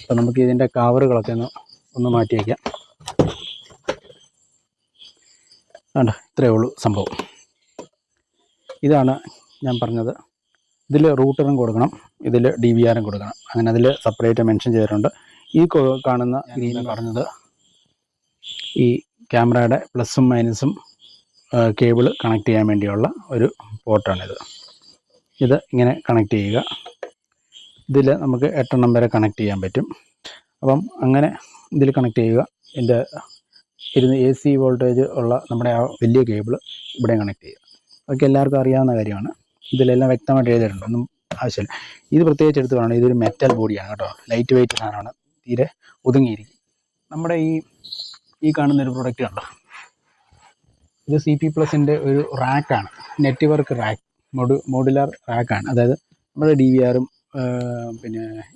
അപ്പോൾ നമുക്ക് ഇതിൻ്റെ കവറുകളൊക്കെ ഒന്ന് മാറ്റി വയ്ക്കാം. വേണ്ട, ഇത്രയേ ഉള്ളൂ സംഭവം. ഇതാണ് ഞാൻ പറഞ്ഞത്. ഇതിൽ റൂട്ടറും കൊടുക്കണം, ഇതിൽ DVR കൊടുക്കണം. അങ്ങനെ അതിൽ സെപ്പറേറ്റ് മെൻഷൻ ചെയ്തിട്ടുണ്ട്. ഈ കാണുന്ന ഗ്രീൻ പറഞ്ഞത് ഈ ക്യാമറയുടെ പ്ലസും മൈനസും കേബിൾ കണക്ട് ചെയ്യാൻ വേണ്ടിയുള്ള ഒരു പോർട്ടാണിത്. ഇത് ഇങ്ങനെ കണക്ട് ചെയ്യുക. ഇതിൽ നമുക്ക് 8 എണ്ണം വരെ കണക്ട് ചെയ്യാൻ പറ്റും. അപ്പം അങ്ങനെ ഇതിൽ കണക്ട് ചെയ്യുക. ഇതിൻ്റെ AC വോൾട്ടേജ് ഉള്ള നമ്മുടെ ആ വലിയ കേബിൾ ഇവിടെ കണക്ട് ചെയ്യുക. അതൊക്കെ എല്ലാവർക്കും അറിയാവുന്ന കാര്യമാണ്. ഇതിലെല്ലാം വ്യക്തമായിട്ട് എഴുതിയിട്ടുണ്ട്, ഒന്നും ആവശ്യമില്ല. ഇത് പ്രത്യേകിച്ച് എടുത്ത് പറയണം, ഇതൊരു മെറ്റൽ ബോഡിയാണ് കേട്ടോ, ലൈറ്റ് വെയിറ്റ് സാധനമാണ്, തീരെ ഒതുങ്ങിയിരിക്കും. നമ്മുടെ ഈ കാണുന്നൊരു പ്രൊഡക്റ്റ് കണ്ടോ, ഇത് CP+ൻ്റെ ഒരു റാക്കാണ്, നെറ്റ്വർക്ക് റാക്ക്, മോഡുലാർ റാക്കാണ്. അതായത് നമ്മുടെ DVRും പിന്നെ